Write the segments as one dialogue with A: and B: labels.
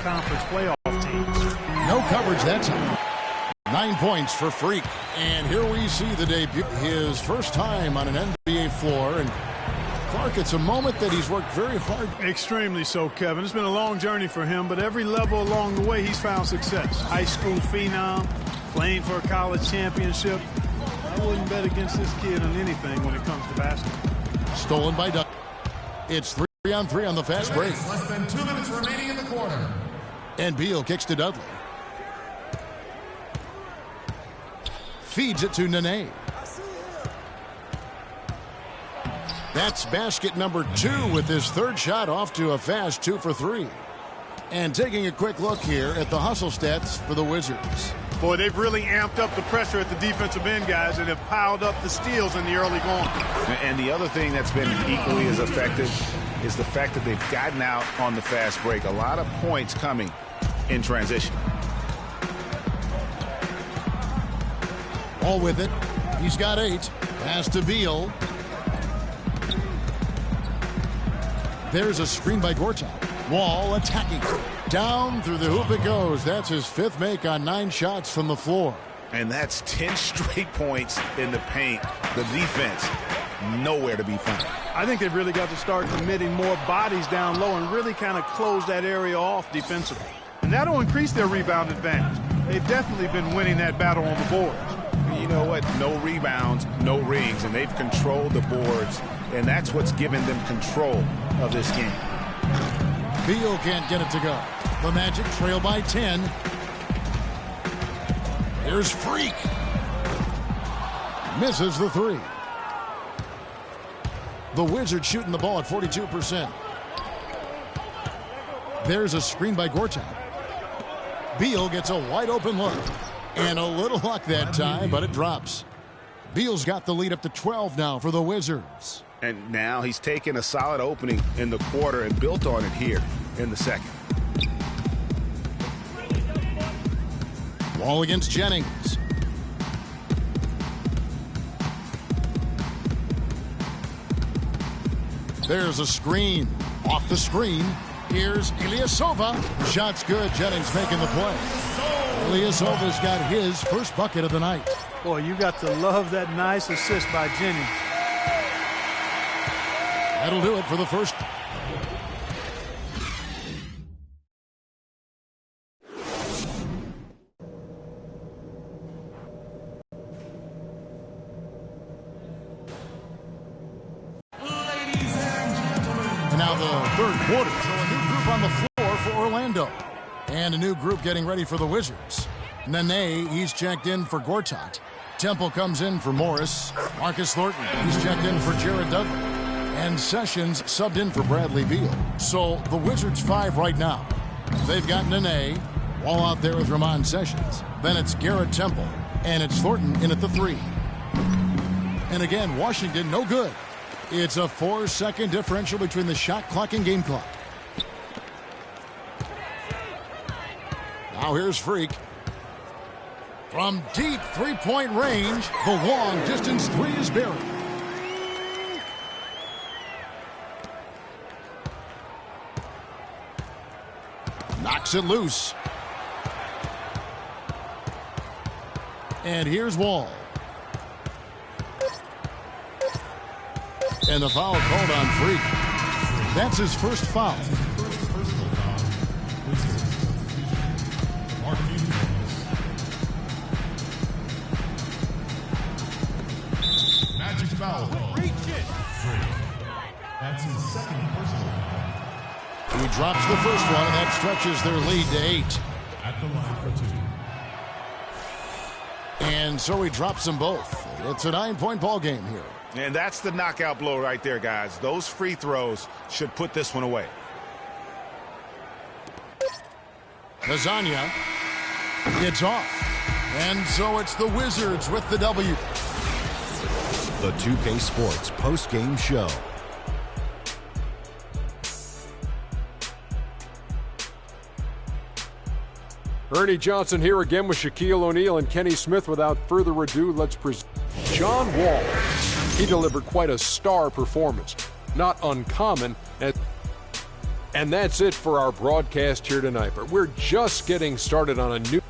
A: conference playoff teams.
B: No coverage that time. 9 points for Freak. And here we see the debut. His first time on an NBA floor. And Clark, it's a moment that he's worked very hard.
A: Extremely so, Kevin. It's been a long journey for him, but every level along the way, he's found success. High school phenom, playing for a college championship. I wouldn't bet against this kid on anything when it comes to basketball.
B: Stolen by Dudley. It's 3-on-3 on the fast break.
C: Less than 2 minutes remaining in the quarter.
B: And Beal kicks to Dudley. Feeds it to Nene. That's basket number 2 with his third shot off to a fast 2 for 3. And taking a quick look here at the hustle stats for the Wizards.
A: Boy, they've really amped up the pressure at the defensive end, guys, and have piled up the steals in the early going.
D: And the other thing that's been equally as effective is the fact that they've gotten out on the fast break. A lot of points coming in transition.
B: All with it. He's got 8. Pass to Beal. There's a screen by Gortat. Wall attacking. Down through the hoop it goes. That's his 5th make on 9 shots from the floor.
D: And that's 10 straight points in the paint. The defense, nowhere to be found.
A: I think they've really got to start committing more bodies down low and really kind of close that area off defensively. And that'll increase their rebound advantage. They've definitely been winning that battle on the boards.
D: You know what? No rebounds, no rings, and they've controlled the boards, and that's what's given them control of this game.
B: Beal can't get it to go. The Magic trail by 10. Here's Freak. Misses the 3. The Wizards shooting the ball at 42%. There's a screen by Gortat. Beal gets a wide open look. And a little luck that time, but it drops. Beal's got the lead up to 12 now for the Wizards.
D: And now he's taken a solid opening in the quarter and built on it here in the second.
B: Wall against Jennings. There's a screen. Off the screen. Here's Ilyasova. Shot's good. Jennings making the play. Ilyasova's got his first bucket of the night.
A: Boy, you got to love that nice assist by Jennings.
B: That'll do it for the first. And now the third quarter. So a new group on the floor for Orlando. And a new group getting ready for the Wizards. Nene, he's checked in for Gortat. Temple comes in for Morris. Marcus Thornton, he's checked in for Jared Dudley. And Sessions subbed in for Bradley Beal. So the Wizards 5 right now. They've got Nene, Wall out there with Ramon Sessions. Then it's Garrett Temple. And it's Thornton in at the 3. And again, Washington no good. It's a 4-second differential between the shot clock and game clock. Now here's Freak. From deep three-point range, the long distance 3 is buried. Knocks it loose. And here's Wall. And the foul called on Freak. That's his first foul.
C: Magic foul. That's his second personal foul.
B: He drops the first one, and that stretches their lead to 8.
C: At the line for 2.
B: And so he drops them both. It's a 9-point ball game here.
D: And that's the knockout blow right there, guys. Those free throws should put this one away.
B: Lasagna. It's off. And so it's the Wizards with the W.
E: The 2K Sports post-game show.
F: Ernie Johnson here again with Shaquille O'Neal and Kenny Smith. Without further ado, let's present John Wall. He delivered quite a star performance. Not uncommon at And that's it for our broadcast here tonight. But we're just getting started on a new...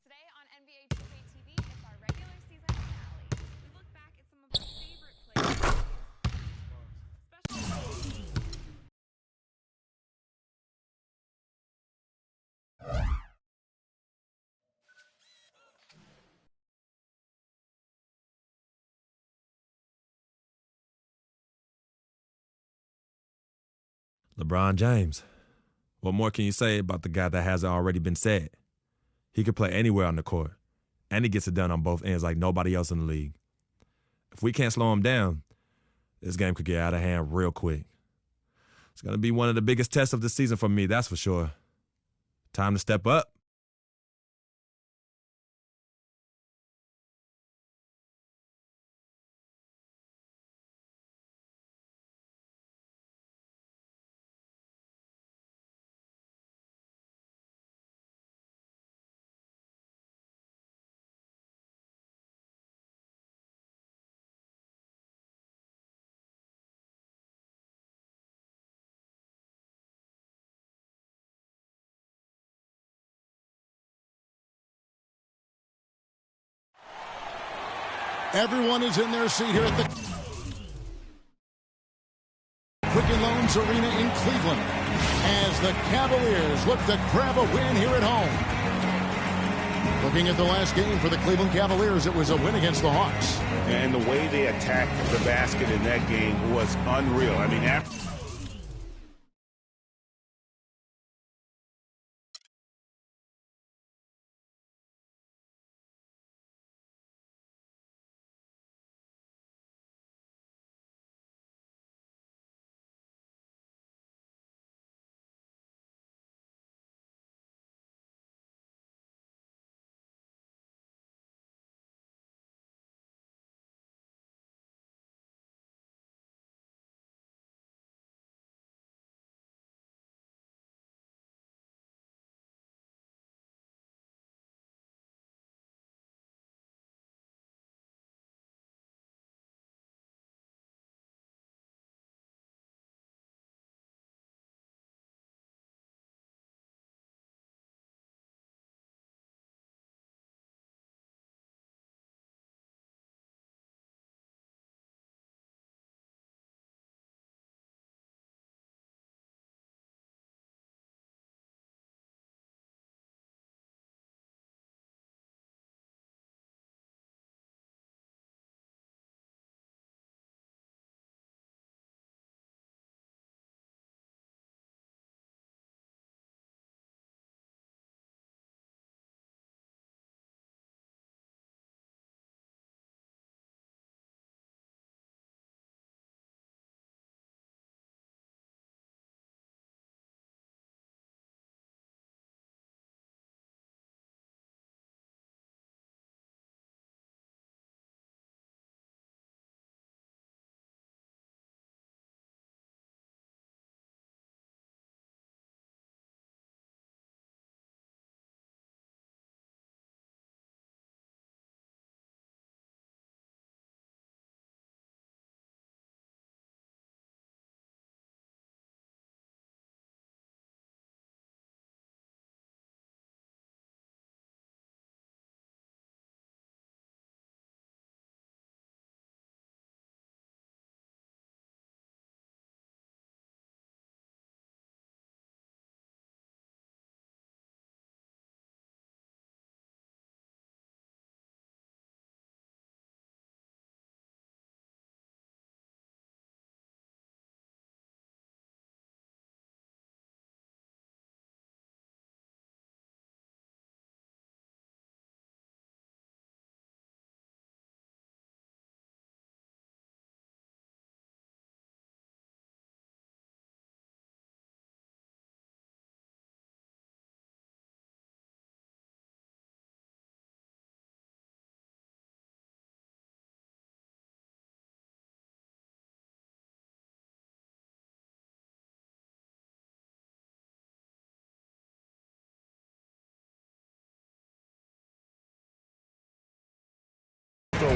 G: Today on NBA 2K TV, it's our regular season finale. We look back at some of our favorite players.
H: LeBron James. What more can you say about the guy that hasn't already been said? He can play anywhere on the court, and he gets it done on both ends like nobody else in the league. If we can't slow him down, this game could get out of hand real quick. It's going to be one of the biggest tests of the season for me, that's for sure. Time to step up.
B: Everyone is in their seat here at the Quicken Loans Arena in Cleveland as the Cavaliers look to grab a win here at home. Looking at the last game for the Cleveland Cavaliers, it was a win against the Hawks.
D: And the way they attacked the basket in that game was unreal. I mean, after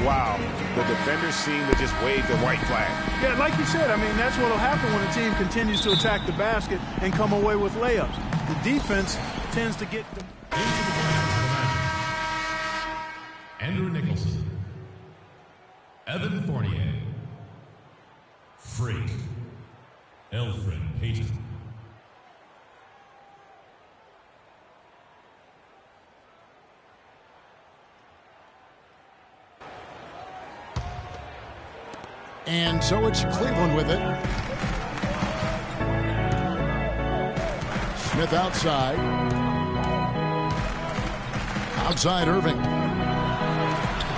D: a while, the defenders seem to just wave the white flag.
A: Yeah, like you said, I mean, that's what will happen when a team continues to attack the basket and come away with layups. The defense tends to get them.
C: Andrew Nicholson, Evan Fournier, Freak, Elfrid Payton.
B: And so it's Cleveland with it. Smith outside. Outside Irving.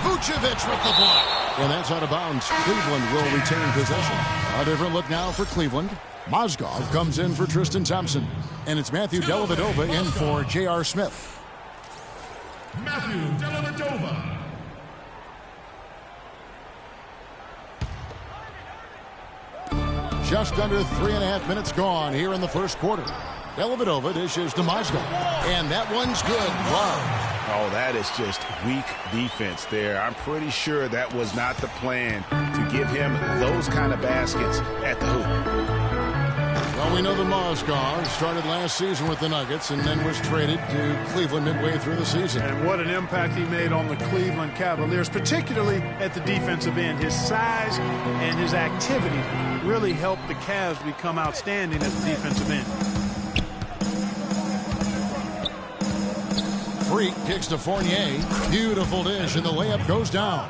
B: Vucevic with the block. And that's out of bounds. Cleveland will retain possession. A different look now for Cleveland. Mozgov comes in for Tristan Thompson. And it's Matthew Dellavedova in for J.R. Smith.
C: Matthew Dellavedova.
B: Just under 3.5 minutes gone here in the first quarter. Dellavedova dishes to Mozgov. And that one's good. Love.
D: Oh, that is just weak defense there. I'm pretty sure that was not the plan to give him those kind of baskets at the hoop.
B: Well, we know that Mozgov started last season with the Nuggets and then was traded to Cleveland midway through the season.
A: And what an impact he made on the Cleveland Cavaliers, particularly at the defensive end. His size and his activity really helped the Cavs become outstanding at the defensive end.
B: Freak kicks to Fournier. Beautiful dish, and the layup goes down.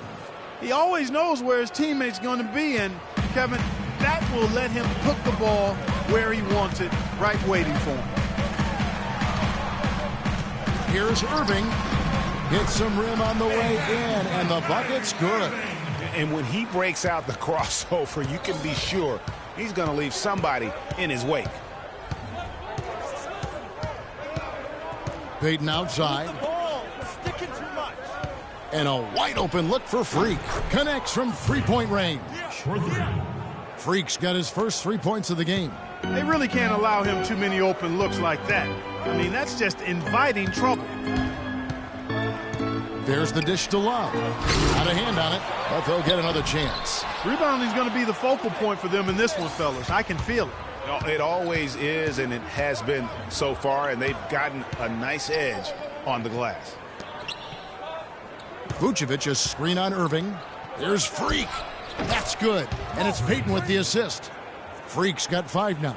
A: He always knows where his teammate's going to be, and Kevin, that will let him put the ball where he wants it, right waiting for him.
B: Here's Irving. Hits some rim on the way in, and the bucket's good.
D: And when he breaks out the crossover, you can be sure he's going to leave somebody in his wake.
B: Payton outside. And a wide open look for Freak. Connects from three-point range. Freak's got his first 3 points of the game.
A: They really can't allow him too many open looks like that. I mean, that's just inviting trouble.
B: There's the dish to Love. Not a hand on it, but they'll get another chance.
A: Rebounding's going to be the focal point for them in this one, fellas. I can feel it.
D: It always is, and it has been so far, and they've gotten a nice edge on the glass.
B: Vucevic, a screen on Irving. There's Freak. That's good. And it's Payton with the assist. Freak's got 5 now.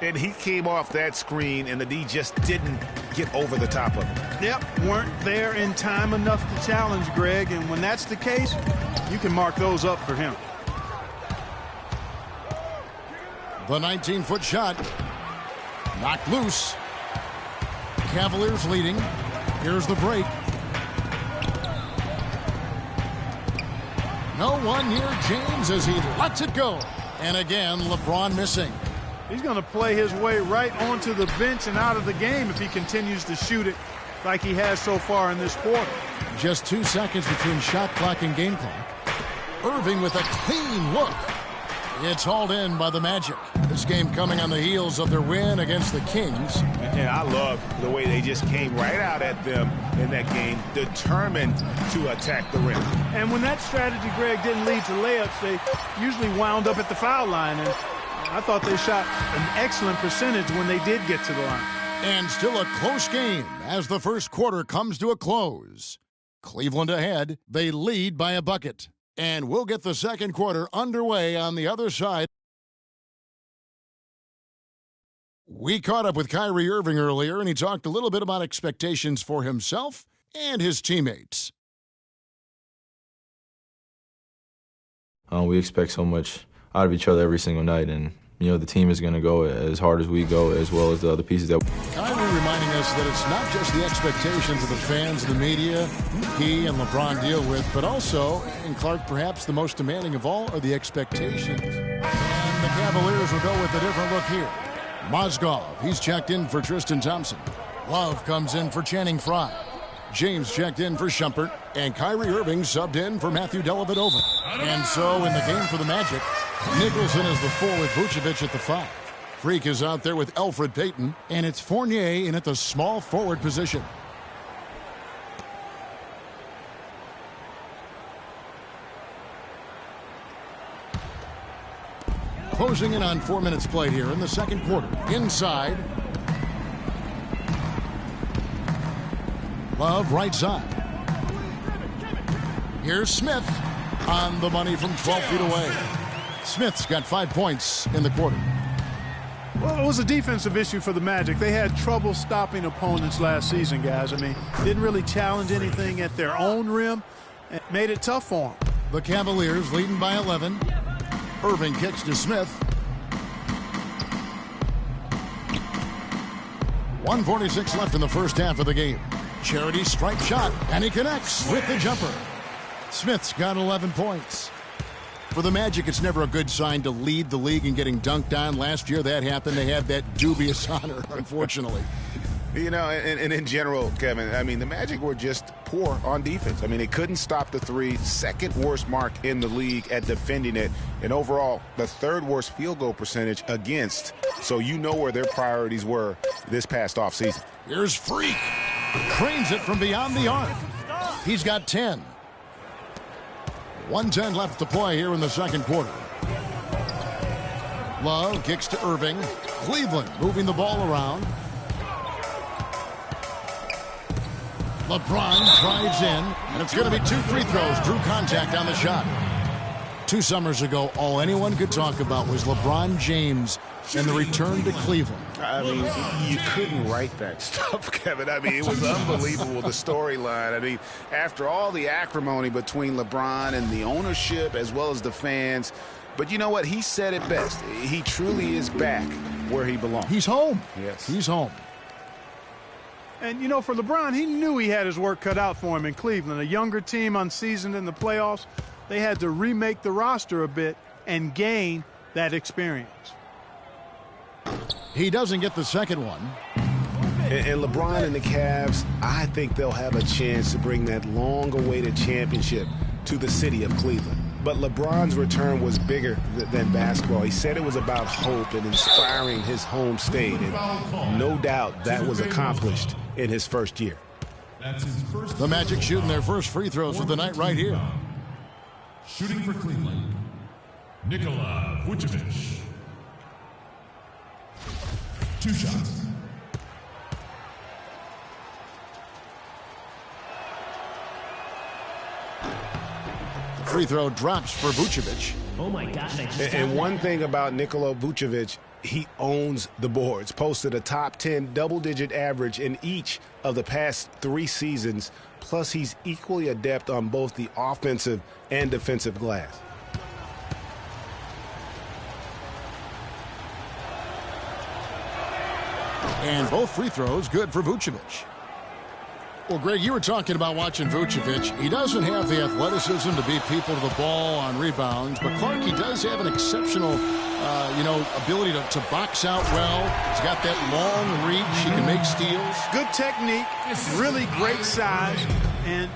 D: And he came off that screen, and the D just didn't get over the top of it.
A: Yep, weren't there in time enough to challenge Greg, and when that's the case, you can mark those up for him.
B: The 19-foot shot. Knocked loose. Cavaliers leading. Here's the break. No one near James as he lets it go. And again, LeBron missing.
A: He's going to play his way right onto the bench and out of the game if he continues to shoot it like he has so far in this quarter.
B: Just 2 seconds between shot clock and game clock. Irving with a clean look. It's hauled in by the Magic. This game coming on the heels of their win against the Kings.
D: And I love the way they just came right out at them in that game, determined to attack the rim.
A: And when that strategy, Greg, didn't lead to layups, they usually wound up at the foul line. And I thought they shot an excellent percentage when they did get to the line.
B: And still a close game as the first quarter comes to a close. Cleveland ahead. They lead by a bucket. And we'll get the second quarter underway on the other side. We caught up with Kyrie Irving earlier, and he talked a little bit about expectations for himself and his teammates.
I: We expect so much out of each other every single night, and the team is going to go as hard as we go, as well as the other pieces that.
B: Kyrie reminding us that it's not just the expectations of the fans and the media he and LeBron deal with, but also, and Clark perhaps the most demanding of all, are the expectations. And the Cavaliers will go with a different look here. Mozgov, he's checked in for Tristan Thompson. Love comes in for Channing Frye. James checked in for Shumpert, and Kyrie Irving subbed in for Matthew Dellavedova. And so in the game for the Magic, Nicholson is the 4 with Vucevic at the 5. Freak is out there with Elfrid Payton, and it's Fournier in at the small forward position. Closing in on 4 minutes played here in the second quarter. Inside. Love right side. Here's Smith on the money from 12 feet away. Smith's got 5 points in the quarter.
A: Well, it was a defensive issue for the Magic. They had trouble stopping opponents last season, guys. I mean, didn't really challenge anything at their own rim and made it tough for them.
B: The Cavaliers leading by 11. Irving kicks to Smith. 1:46 left in the first half of the game. Charity stripe shot, and he connects with the jumper. Smith's got 11 points. For the Magic, it's never a good sign to lead the league in getting dunked on. Last year that happened. They had that dubious honor, unfortunately.
D: You know, and in general, Kevin, I mean, the Magic were just poor on defense. I mean, they couldn't stop the three. Second worst mark in the league at defending it. And overall, the third worst field goal percentage against. So you know where their priorities were this past offseason.
B: Here's Freak. Cranes it from beyond the arc. He's got 10. 1:10 left to play here in the second quarter. Love kicks to Irving. Cleveland moving the ball around. LeBron drives in, and it's going to be 2 free throws. Drew contact on the shot. 2 summers ago, all anyone could talk about was LeBron James and the return to Cleveland.
D: I mean, you couldn't write that stuff, Kevin. I mean, it was unbelievable, the storyline. I mean, after all the acrimony between LeBron and the ownership as well as the fans. But you know what? He said it best. He truly is back where he belongs.
B: He's home.
D: Yes.
B: He's home.
A: And, you know, for LeBron, he knew he had his work cut out for him in Cleveland. A younger team, unseasoned in the playoffs. They had to remake the roster a bit and gain that experience.
B: He doesn't get the second one.
D: And LeBron and the Cavs, I think they'll have a chance to bring that long-awaited championship to the city of Cleveland. But LeBron's return was bigger than basketball. He said it was about hope and inspiring his home state. And no doubt that was accomplished in his first year.
B: The Magic shooting their first free throws of the night right here.
C: Shooting for Cleveland, Nikola Vucevic. 2 shots.
B: The free throw drops for Vucevic.
J: Oh my God.
D: And one thing about Nikola Vucevic, he owns the boards. Posted a top 10 double-digit average in each of the past 3 seasons. Plus, he's equally adept on both the offensive and defensive glass.
B: And both free throws good for Vucevic. Well, Greg, you were talking about watching Vucevic. He doesn't have the athleticism to beat people to the ball on rebounds, but Clark, he does have an exceptional, ability to box out well. He's got that long reach. He can make steals.
A: Good technique, really great size, and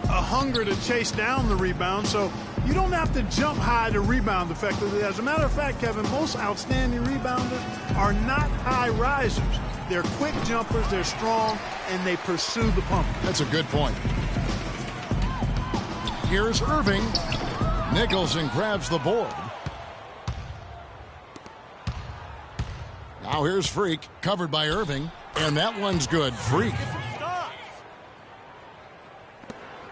A: a hunger to chase down the rebound. So you don't have to jump high to rebound effectively. As a matter of fact, Kevin, most outstanding rebounders are not high risers. They're quick jumpers, they're strong, and they pursue the pump.
B: That's a good point. Here's Irving. Nicholson grabs the board. Now here's Freak, covered by Irving, and that one's good. Freak.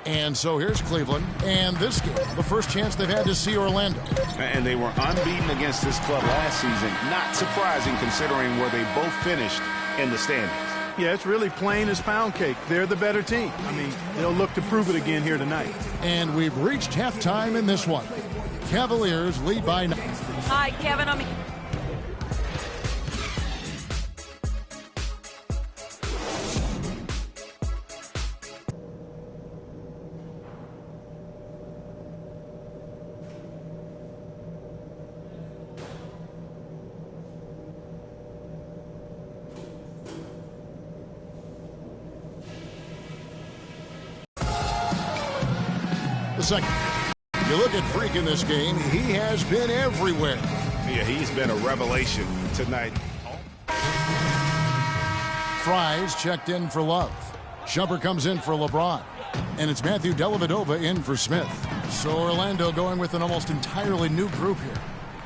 B: And so here's Cleveland, and this game, the first chance they've had to see Orlando.
D: And they were unbeaten against this club last season. Not surprising considering where they both finished in the standings.
A: Yeah, it's really plain as pound cake. They're the better team. I mean, they'll look to prove it again here tonight.
B: And we've reached halftime in this one. Cavaliers lead by 9.
K: Hi, Kevin.
B: Second. You look at Freak in this game, he has been everywhere.
D: Yeah, he's been a revelation tonight.
B: Fries checked in for Love. Shumpert comes in for LeBron. And it's Matthew Dellavedova in for Smith. So Orlando going with an almost entirely new group here.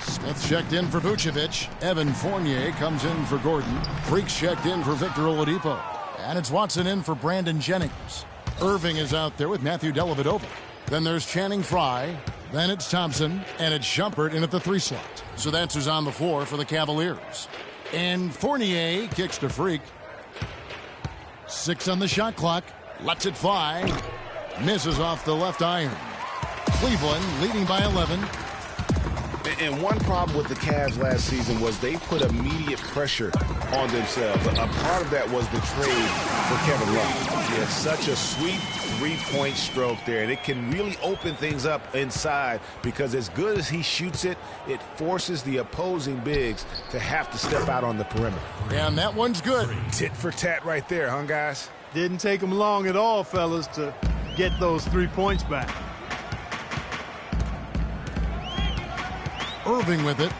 B: Smith checked in for Vucevic. Evan Fournier comes in for Gordon. Freak's checked in for Victor Oladipo. And it's Watson in for Brandon Jennings. Irving is out there with Matthew Dellavedova. Then there's Channing Frye. Then it's Thompson. And it's Shumpert in at the 3 slot. So that's who's on the floor for the Cavaliers. And Fournier kicks to Freak. 6 on the shot clock. Lets it fly. Misses off the left iron. Cleveland leading by 11.
D: And one problem with the Cavs last season was they put immediate pressure on themselves. A part of that was the trade for Kevin Love. He has such a sweet three-point stroke there, and it can really open things up inside because as good as he shoots it, it forces the opposing bigs to have to step out on the perimeter.
B: And that one's good.
D: Tit for tat right there, huh, guys?
A: Didn't take them long at all, fellas, to get those 3 points back.
B: Irving with it.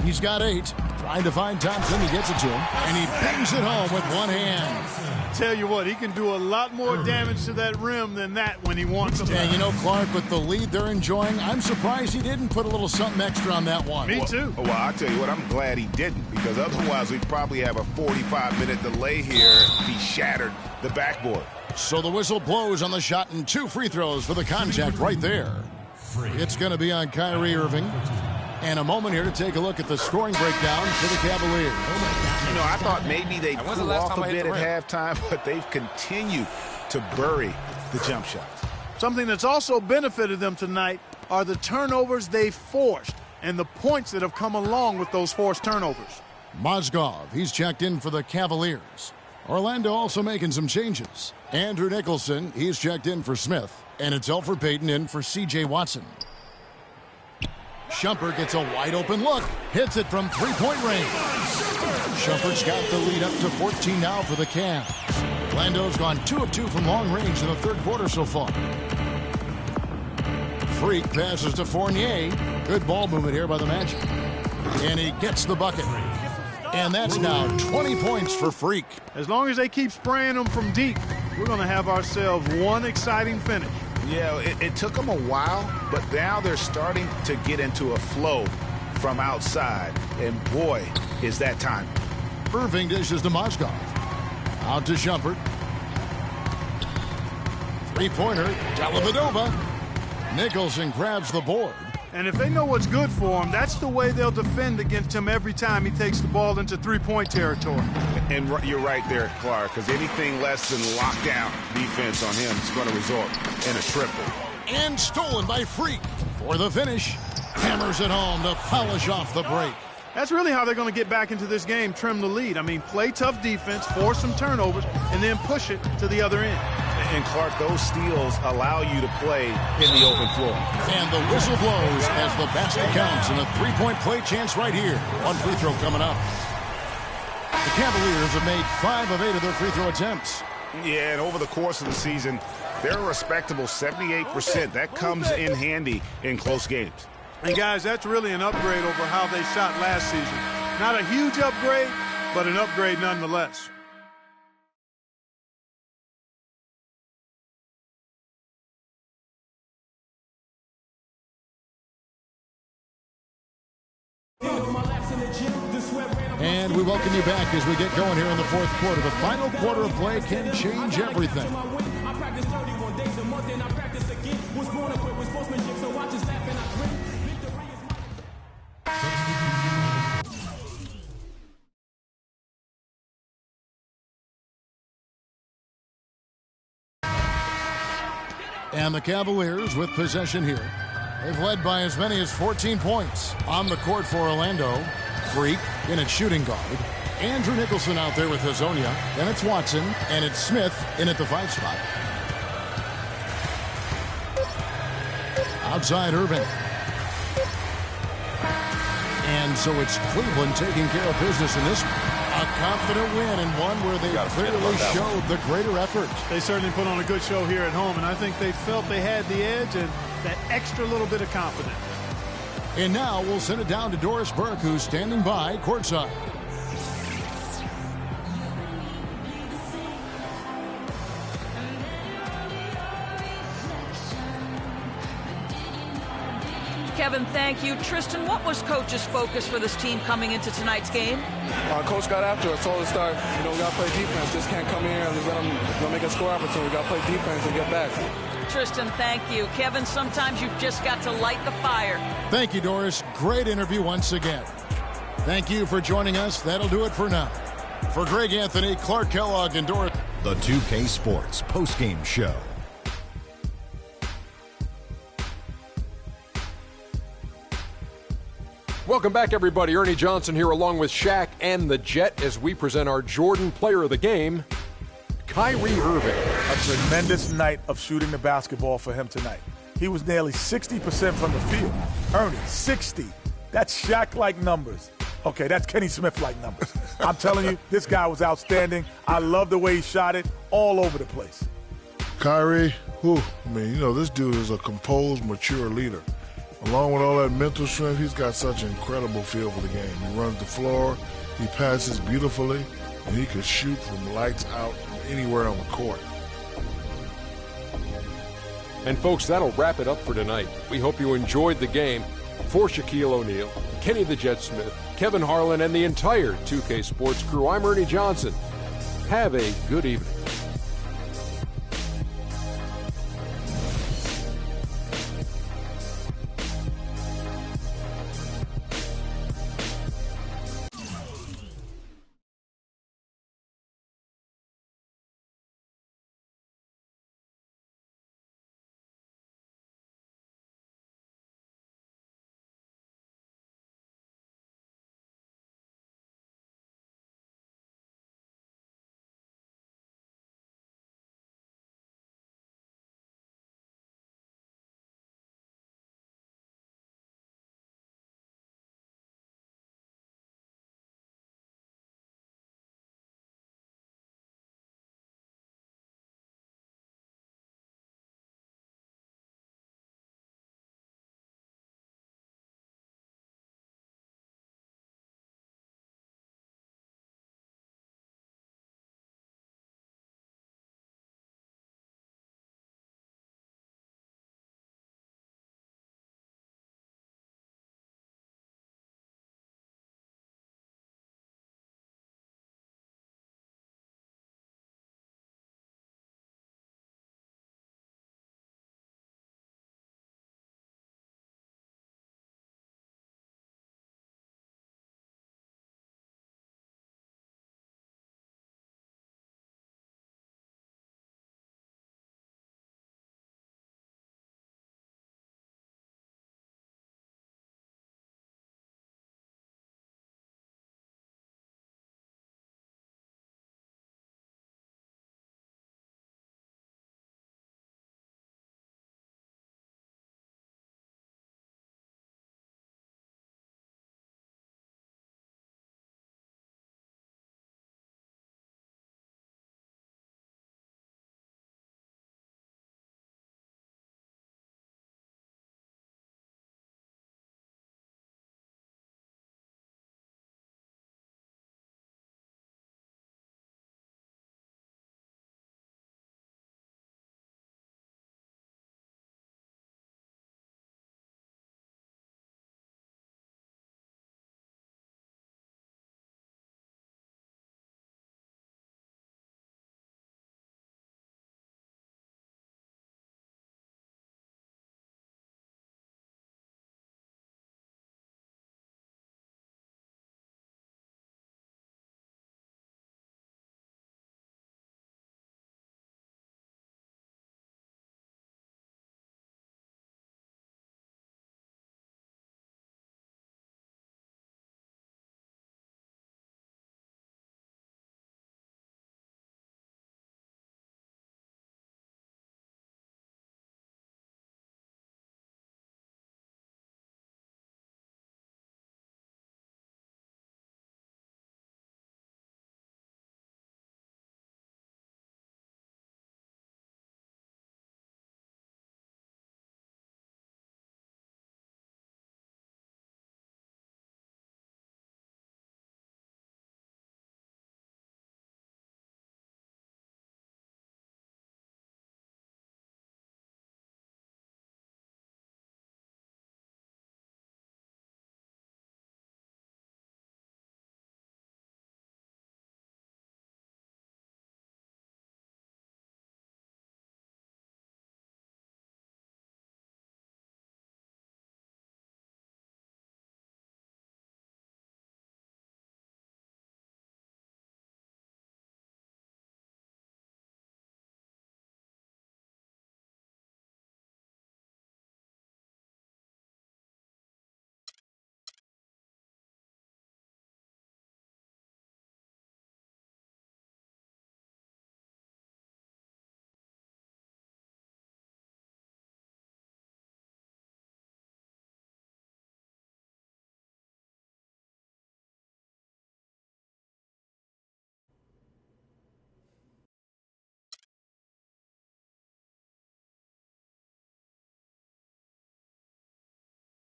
B: He's got 8. Trying to find Thompson. He gets it to him. And he bangs it home with one hand.
A: Tell you what, he can do a lot more damage to that rim than that when he wants to.
B: And you know, Clark, with the lead they're enjoying, I'm surprised he didn't put a little something extra on that one.
A: Me too.
D: Well, I'll tell you what, I'm glad he didn't, because otherwise we'd probably have a 45-minute delay here if he shattered the backboard.
B: So the whistle blows on the shot and 2 free throws for the contact right there. It's going to be on Kyrie Irving. And a moment here to take a look at the scoring breakdown for the Cavaliers.
D: You know, I thought maybe they'd cool off a bit at halftime, but they've continued to bury the jump shots.
A: Something that's also benefited them tonight are the turnovers they've forced and the points that have come along with those forced turnovers.
B: Mozgov, he's checked in for the Cavaliers. Orlando also making some changes. Andrew Nicholson, he's checked in for Smith. And it's Elfrid Payton in for C.J. Watson. Shumpert gets a wide-open look. Hits it from three-point range. Shumpert's got the lead up to 14 now for the Cavs. Orlando's gone 2 of 2 from long range in the third quarter so far. Freak passes to Fournier. Good ball movement here by the Magic. And he gets the bucket. And that's now 20 points for Freak.
A: As long as they keep spraying them from deep, we're going to have ourselves one exciting finish.
D: Yeah, it took them a while, but now they're starting to get into a flow from outside. And boy, is that time.
B: Irving dishes to Mozgov. Out to Shumpert. Three-pointer, Dellavedova. Nicholson grabs the board.
A: And if they know what's good for him, that's the way they'll defend against him every time he takes the ball into three-point territory.
D: And you're right there, Clark, because anything less than lockdown defense on him is going to result in a triple.
B: And stolen by Freak for the finish. Hammers it home to polish off the break.
A: That's really how they're going to get back into this game, trim the lead. I mean, play tough defense, force some turnovers, and then push it to the other end.
D: And, Clark, those steals allow you to play in the open floor.
B: And the whistle blows as the basket counts and a three-point play chance right here. One free throw coming up. The Cavaliers have made 5 of 8 of their free throw attempts.
D: Yeah, and over the course of the season, they're a respectable 78%. That comes in handy in close games.
A: And, guys, that's really an upgrade over how they shot last season. Not a huge upgrade, but an upgrade nonetheless.
B: And we welcome you back as we get going here in the fourth quarter. The final quarter of play can change everything. And the Cavaliers with possession here. They've led by as many as 14 points. On the court for Orlando, Freak in at shooting guard. Andrew Nicholson out there with Hazonia. Then it's Watson, and it's Smith in at the 5 spot. Outside Irving. And so it's Cleveland taking care of business in this one. A confident win and one where they clearly showed the greater effort.
A: They certainly put on a good show here at home, and I think they felt they had the edge and that extra little bit of confidence.
B: And now we'll send it down to Doris Burke, who's standing by courtside.
J: Kevin, thank you. Tristan, what was Coach's focus for this team coming into tonight's game?
K: Coach got after us, told us to start, we got to play defense. Just can't come here and just let them make a score opportunity. We got to play defense and get back.
J: Tristan, thank you. Kevin, sometimes you've just got to light the fire.
B: Thank you, Doris. Great interview once again. Thank you for joining us. That'll do it for now. For Greg Anthony, Clark Kellogg, and Doris.
E: The 2K Sports postgame show.
F: Welcome back, everybody. Ernie Johnson here along with Shaq and the Jet as we present our Jordan Player of the Game, Kyrie Irving.
L: A tremendous night of shooting the basketball for him tonight. He was nearly 60% from the field. Ernie, 60. That's Shaq-like numbers. Okay, that's Kenny Smith-like numbers. I'm telling you, this guy was outstanding. I love the way he shot it all over the place.
M: Kyrie, this dude is a composed, mature leader. Along with all that mental strength, he's got such an incredible feel for the game. He runs the floor, he passes beautifully, and he could shoot from lights out from anywhere on the court.
F: And folks, that'll wrap it up for tonight. We hope you enjoyed the game. For Shaquille O'Neal, Kenny the Jet Smith, Kevin Harlan, and the entire 2K Sports crew, I'm Ernie Johnson. Have a good evening.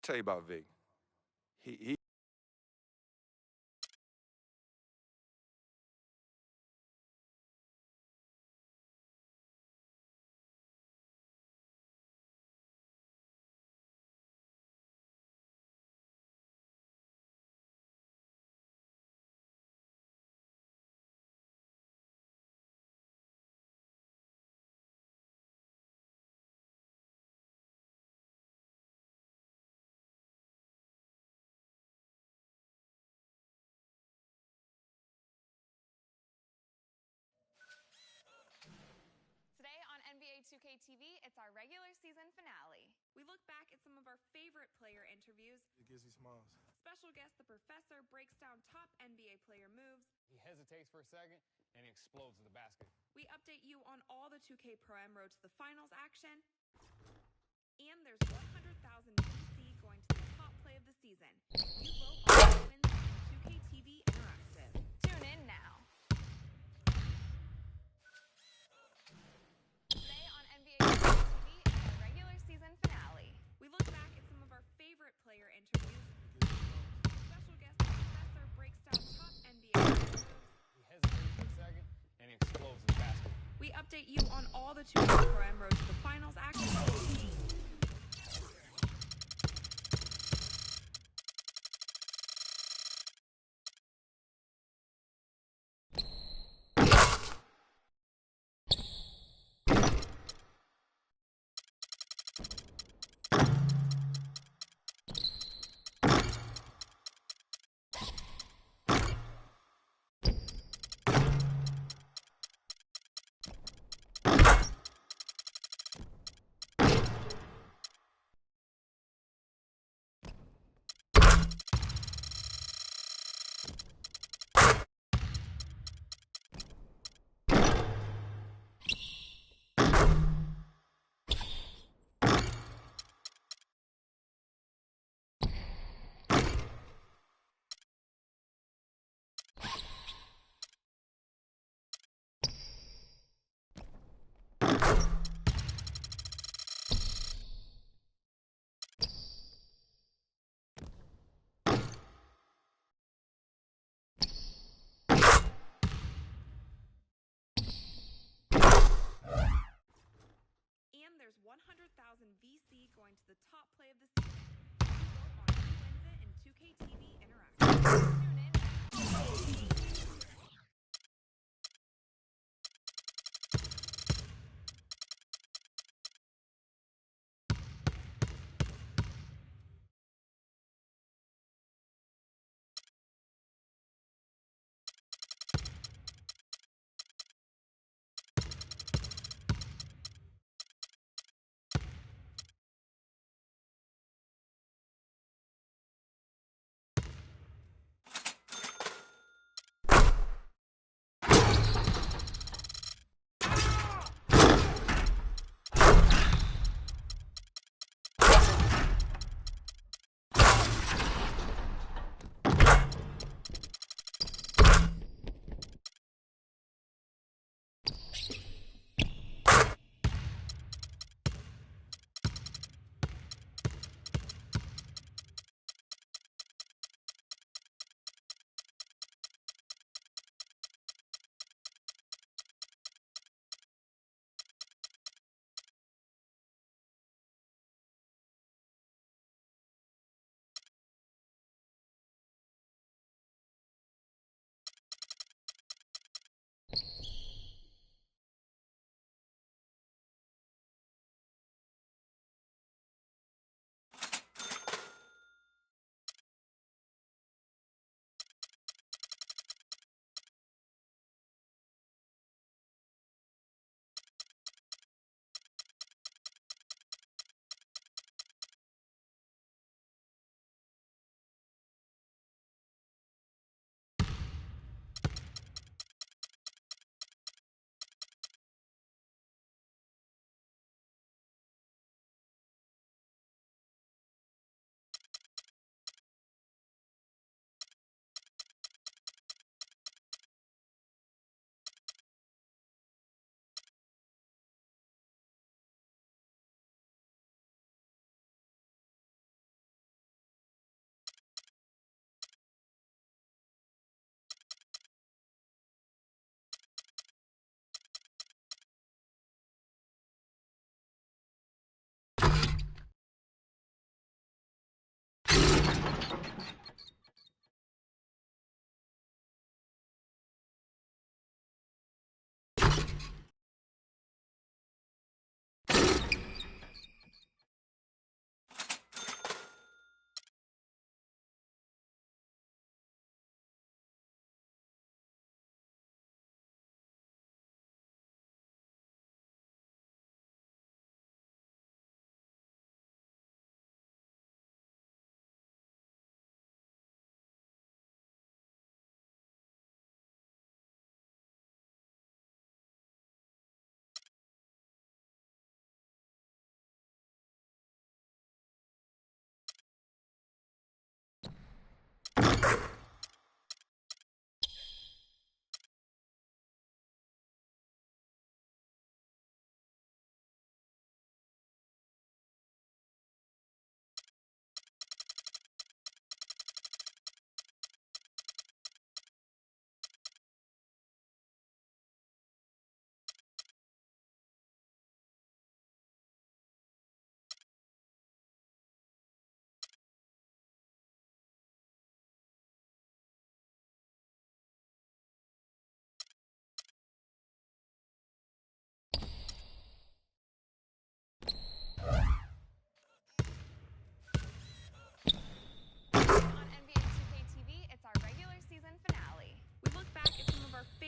F: Tell you about Vic. He
G: Today on NBA 2K TV, it's our regular season finale. We look back at some of our favorite player interviews.
K: It gives you smiles.
G: Special guest, the professor, breaks down top NBA player moves.
N: He hesitates for a second, and he explodes in the basket.
G: We update you on all the 2K Pro Am Road to the Finals action. And there's 100,000 VC going to the top play of the season. You vote on who wins on 2K TV Interactive. Tune in now. Today on NBA 2K TV, it's our regular season finale. We look back at some of our favorite player interviews. Special guest, the professor, breaks down top NBA moves.
N: He hesitates for a second, and he explodes in the basket.
G: We update you on all the 2K Pro Am Road to the Finals action. And there's 100,000 VC going to the top play of the season. You vote on who wins it in 2K TV Interactive. Tune in now.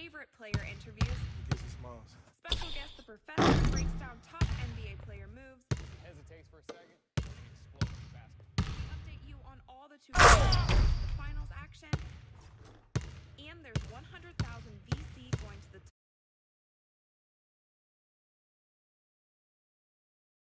G: favorite player interviews. Special guest, the professor, breaks down top NBA player moves.
N: Hesitates for a second. Explodes the basket.
G: Update you on all the 2K the finals action. And there's 100,000 VC going to the